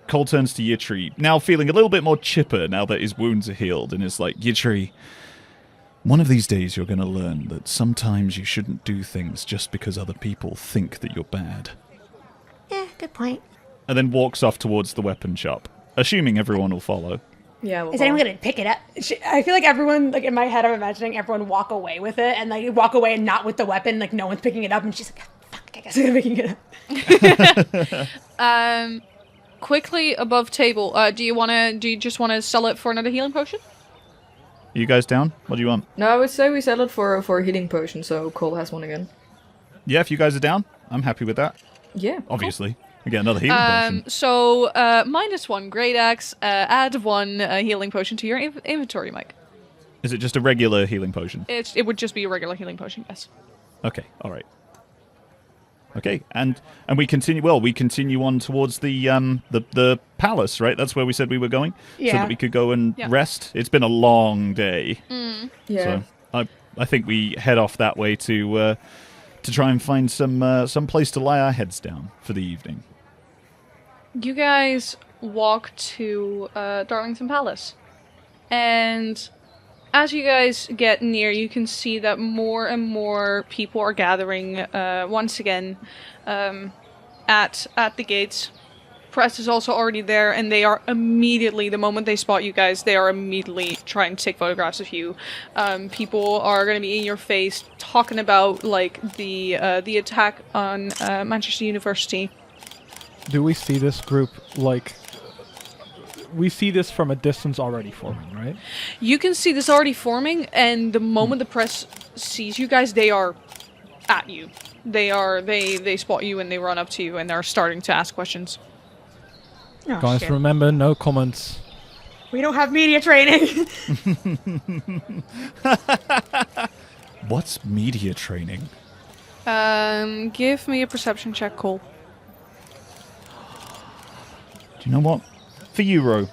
Cole turns to Yitri, now feeling a little bit more chipper now that his wounds are healed, and is like, Yitri, one of these days you're going to learn that sometimes you shouldn't do things just because other people think that you're bad. Yeah, good point. And then walks off towards the weapon shop, assuming everyone will follow. Yeah. Well, Is anyone gonna pick it up? I feel like everyone, like in my head, I'm imagining everyone walk away with it and like walk away and not with the weapon. Like no one's picking it up, and she's like, "Fuck, I guess I'm picking it up." Quickly above table, do you just wanna sell it for another healing potion? Are you guys down? What do you want? No, I would say we sell it for a healing potion, so Cole has one again. Yeah, if you guys are down, I'm happy with that. Yeah. Obviously. I get another healing potion. So, -1 great axe, add 1 healing potion to your inventory, Mike. Is it just a regular healing potion? It would just be a regular healing potion, yes. Okay, all right. Okay, and we continue. Well, we continue on towards the palace, right? That's where we said we were going, so Yeah. that we could go and Yeah. rest. It's been a long day, Yeah. so I think we head off that way to try and find some place to lie our heads down for the evening. You guys walk to Darlington Palace, and as you guys get near, you can see that more and more people are gathering once again at the gates. Press is also already there, and they are immediately, the moment they spot you guys, they are immediately trying to take photographs of you. People are going to be in your face, talking about like the attack on Manchester University. Do we see this group, like... We see this from a distance already forming, right? You can see this already forming, and the moment the press sees you guys, they are at you. They spot you and they run up to you and they're starting to ask questions. Oh, Guys, shit. remember, no comments. We don't have media training. What's media training? Give me a perception check, Cole. Do you know what? For you, Ro,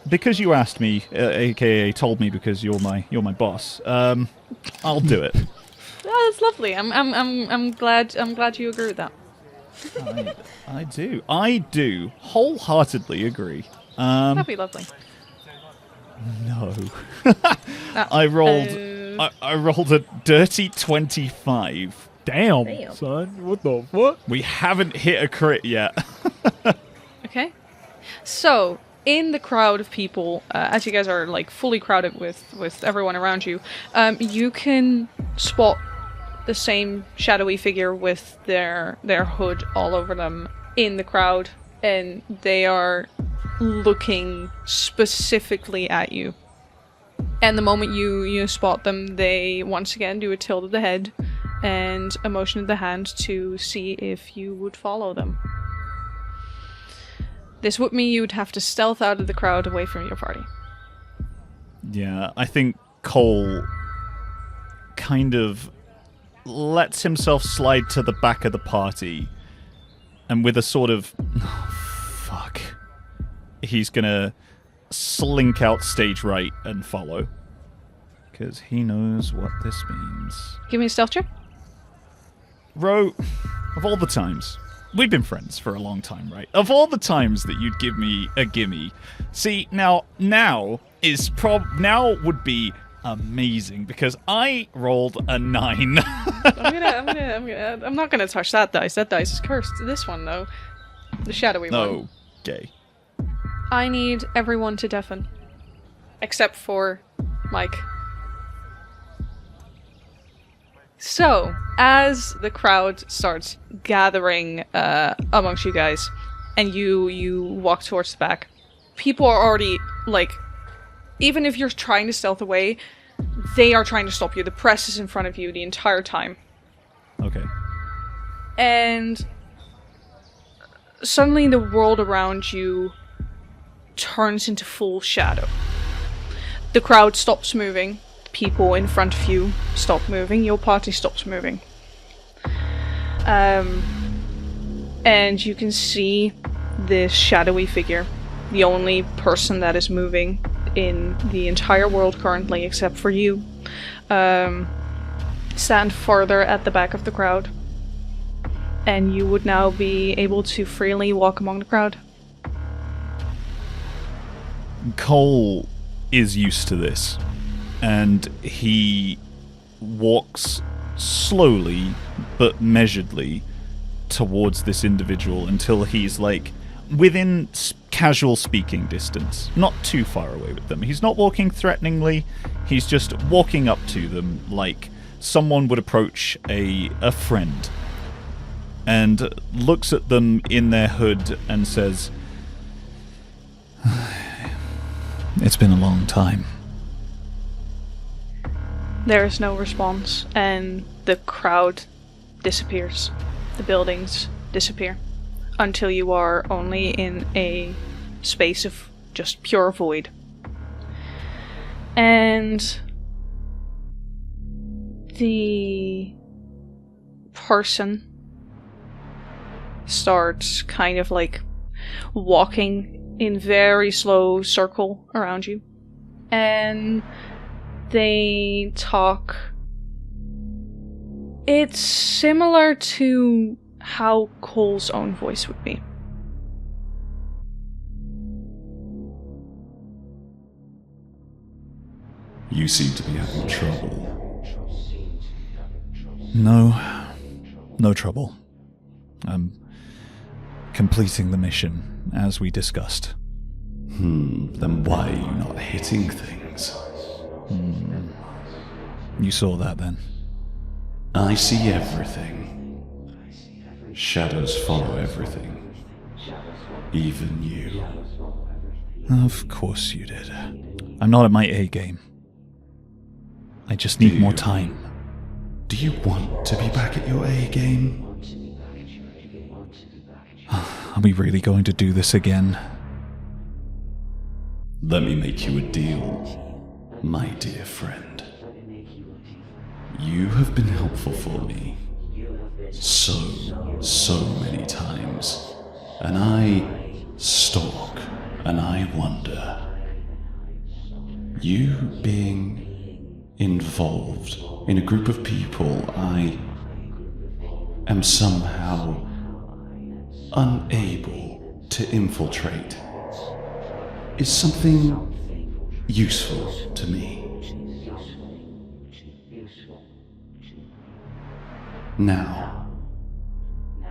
because you asked me, aka told me because you're my boss. I'll do it. Oh, that's lovely. I'm glad you agree with that. I do wholeheartedly agree. That'd be lovely. No. No. I rolled a dirty 25. Damn, son. What the fuck? We haven't hit a crit yet. Okay. So, in the crowd of people, as you guys are like fully crowded with everyone around you, you can spot the same shadowy figure with their hood all over them in the crowd, and they are looking specifically at you. And the moment you spot them, they once again do a tilt of the head and a motion of the hand to see if you would follow them. This would mean you would have to stealth out of the crowd away from your party. Yeah, I think Cole kind of lets himself slide to the back of the party, and with a sort of fuck, he's gonna slink out stage right and follow, because he knows what this means. Give me a stealth check. Ro, of all the times, we've been friends for a long time, right? Of all the times that you'd give me a gimme, see, now would be amazing, because I rolled a 9. I'm not gonna touch that dice. That dice is cursed. This one though, the shadowy one. Okay. I need everyone to deafen, except for Mike. So, as the crowd starts gathering amongst you guys, and you walk towards the back, people are already, like, even if you're trying to stealth away, they are trying to stop you. The press is in front of you the entire time. Okay. And suddenly the world around you turns into full shadow. The crowd stops moving. People in front of you stop moving. Your party stops moving. And you can see this shadowy figure, the only person that is moving in the entire world currently except for you, stand further at the back of the crowd. And you would now be able to freely walk among the crowd. Cole is used to this, and he walks slowly but measuredly towards this individual until he's like within casual speaking distance, not too far away with them. He's not walking threateningly, he's just walking up to them like someone would approach a friend, and looks at them in their hood and says, "It's been a long time." There is no response, and the crowd disappears. The buildings disappear, until you are only in a space of just pure void. And the person starts kind of like walking in very slow circle around you, and they talk. It's similar to how Cole's own voice would be. You seem to be having trouble. No trouble. I'm completing the mission, as we discussed. Then why are you not hitting things? You saw that then. I see everything. Shadows follow everything. Even you. Of course you did. I'm not at my A game. I just need more time. Do you want to be back at your A game? Are we really going to do this again? Let me make you a deal, my dear friend. You have been helpful for me so many times, and I stalk and I wonder. You being involved in a group of people I am somehow unable to infiltrate is something useful to me. Now,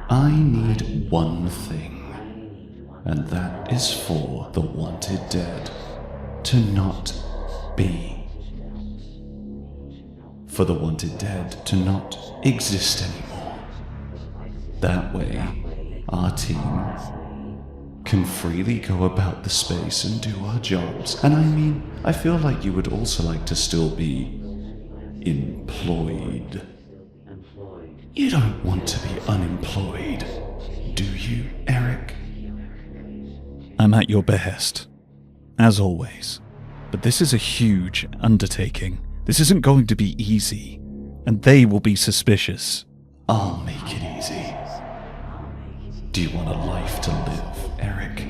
I need one thing, and that is for the wanted dead to not be. For the wanted dead to not exist anymore. That way, our team can freely go about the space and do our jobs. And I mean, I feel like you would also like to still be employed. You don't want to be unemployed, do you, Eric? I'm at your behest, as always. But this is a huge undertaking. This isn't going to be easy, and they will be suspicious. I'll make it easy. Do you want a life to live, Eric?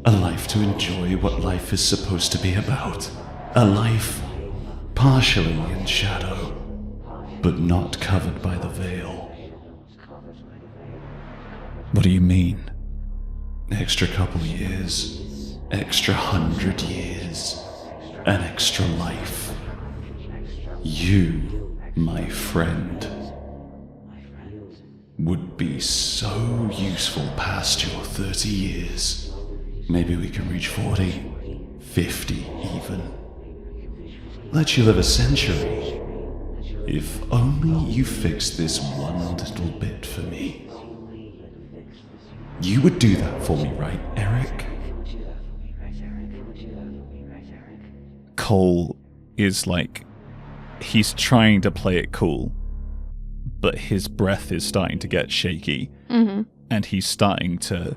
A life to enjoy what life is supposed to be about. A life partially in shadow, but not covered by the veil. What do you mean? Extra couple years, extra 100 years, an extra life. You, my friend, would be so useful past your 30 years. Maybe we can reach 40, 50 even. Let you live a century. If only you fix this one little bit for me. You would do that for me, right, Eric? Cole is like... he's trying to play it cool, but his breath is starting to get shaky, and he's starting to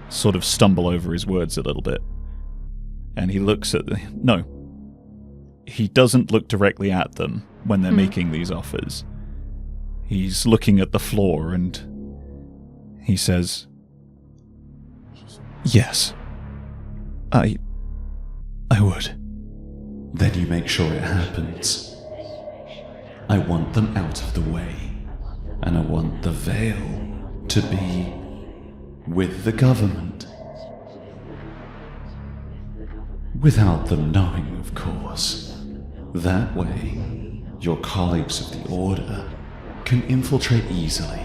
sort of stumble over his words a little bit. And he looks at the... No. He doesn't look directly at them when they're making these offers. He's looking at the floor and he says, yes, I would. Then you make sure it happens. I want them out of the way, and I want the veil to be with the government. Without them knowing, of course. That way, your colleagues of the Order can infiltrate easily.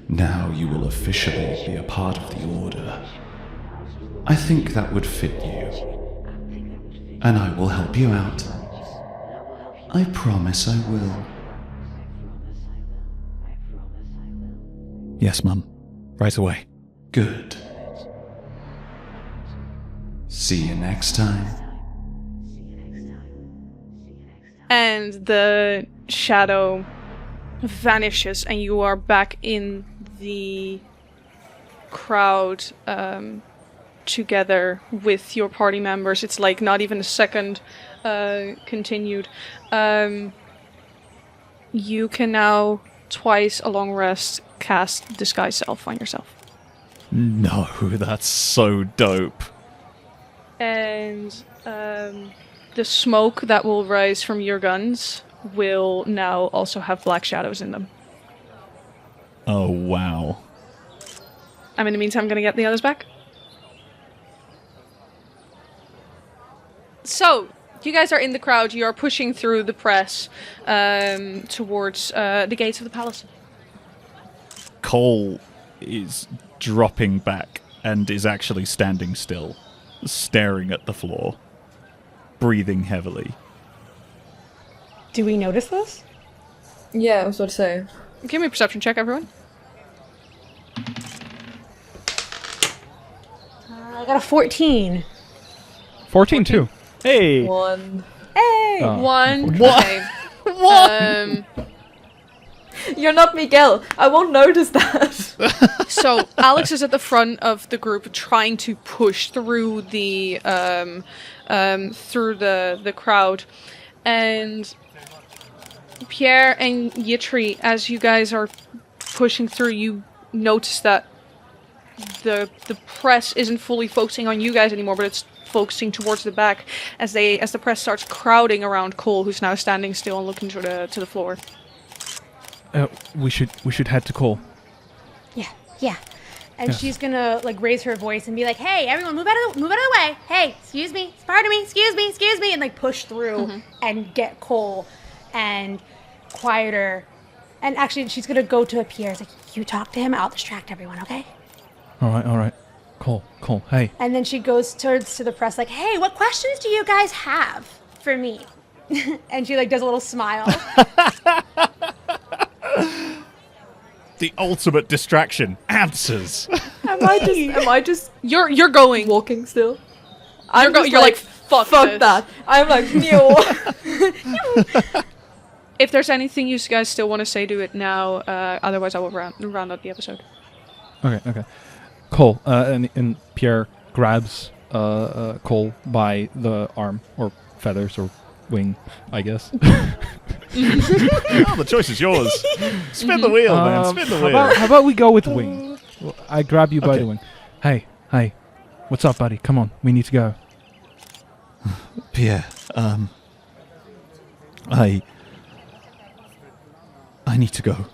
Now you will officially be a part of the Order. I think that would fit you. And I will help you out. I promise I will. Yes, Mum. Right away. Good. See you next time. And the shadow vanishes, and you are back in the crowd together with your party members. It's like not even a second continued. You can now, twice a long rest, cast Disguise Self on yourself. No, that's so dope. And the smoke that will rise from your guns will now also have black shadows in them. Oh, wow. In the meantime, I'm going to get the others back. So, you guys are in the crowd. You are pushing through the press towards the gates of the palace. Cole is dropping back and is actually standing still, staring at the floor, breathing heavily. Do we notice this? Yeah, I was about to say. Give me a perception check, everyone. I got a 14. 14 too. Hey! One. Hey! Oh. One. What? Okay. You're not Miguel. I won't notice that. So Aleks is at the front of the group, trying to push through the crowd, and Pierre and Yitri, as you guys are pushing through, you notice that the press isn't fully focusing on you guys anymore, but it's focusing towards the back as the press starts crowding around Cole, who's now standing still and looking to the floor. We should head to Cole. Yeah. And Yes. she's gonna like raise her voice and be like, "Hey, everyone, move out of the way! Hey, excuse me, pardon me, excuse me!" And like push through and get Cole and quieter. And actually, she's gonna go to Pierre. It's like, "You talk to him. I'll distract everyone, okay?" All right. Cole, hey. And then she goes to the press like, "Hey, what questions do you guys have for me?" And she like does a little smile. The ultimate distraction. Answers. Am I just You're going. walking still? You're like, fuck this. that. I'm like, no. If there's anything you guys still want to say, do it now. Otherwise, I will round out the episode. Okay. Cole, and Pierre grabs Cole by the arm, or feathers, or wing, I guess. Oh, the choice is yours. Spin the wheel, man. Spin the wheel. How about we go with wing? I grab you by the wing. Hey, what's up, buddy? Come on, we need to go. Pierre, I need to go.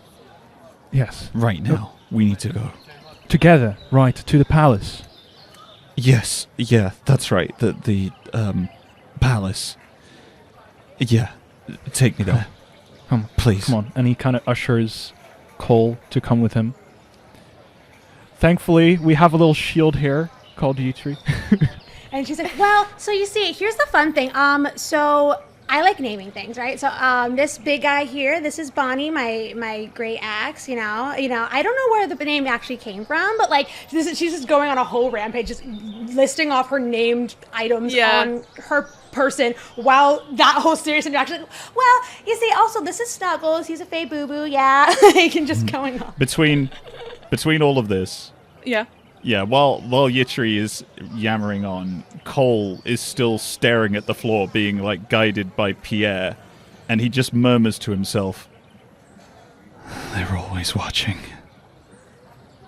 Yes, Right now. We need to go. together, right, to the palace. Yes, yeah, that's right. The palace. Yeah, take me there. Come, Please. Come on. And he kind of ushers Cole to come with him. Thankfully, we have a little shield here called Yitri. And she's like, "Well, so you see, here's the fun thing. So I like naming things, right? So this big guy here, this is Bonnie, my great axe. You know, I don't know where the name actually came from, but like she's just going on a whole rampage, just listing off her named items on her person while that whole serious interaction. Well, you see, also this is Snuggles. He's a Fey Boo Boo, yeah. Like, and just going on. Between all of this, Yeah. yeah, while Yitri is yammering on, Cole is still staring at the floor, being like guided by Pierre, and he just murmurs to himself, They're always watching.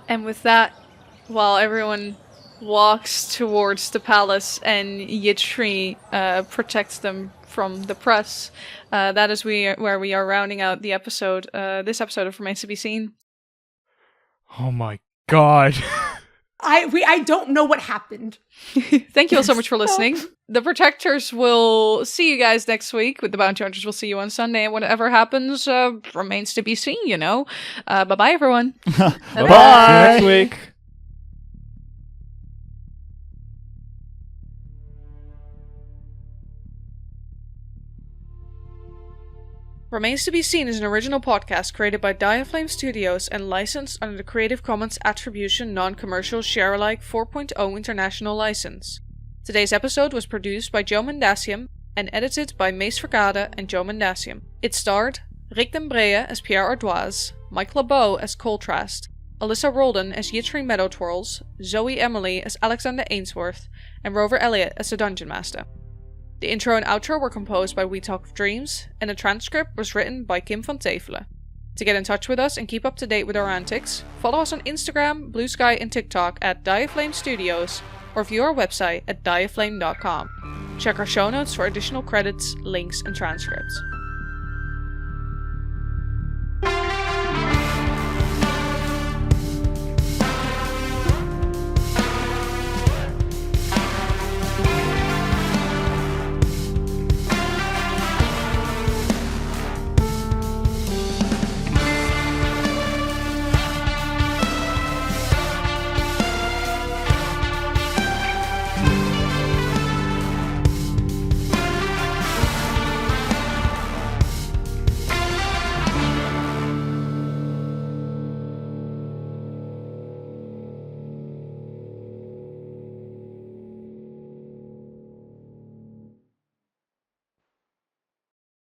And with that, while everyone walks towards the palace and Yitri protects them from the press, that is where we are rounding out the episode. This episode of Remains to Be Seen. Oh my god. I don't know what happened. Thank you all so much for listening. The Protectors will see you guys next week. With the Bounty Hunters, we'll see you on Sunday. And whatever happens remains to be seen, you know. Bye-bye, everyone. Bye. See you next week. Remains to Be Seen is an original podcast created by Dyaflame Studios and licensed under the Creative Commons Attribution Non-Commercial Share-alike 4.0 International License. Today's episode was produced by Jo Mendacium and edited by Mees Verkade and Jo Mendacium. It starred Rick den Breejen as Pierre Ardoise, Mike LeBeau as Koltrast, Alyssa Roldan as Yitri Meadowtwirls, Zoe Emily as Aleksander Aintsworth, and Rover Elliott as the Dungeon Master. The intro and outro were composed by We Talk of Dreams, and the transcript was written by Kim van Tevelen. To get in touch with us and keep up to date with our antics, follow us on Instagram, Bluesky, and TikTok at Dyaflame Studios, or view our website at dyaflame.com. Check our show notes for additional credits, links, and transcripts.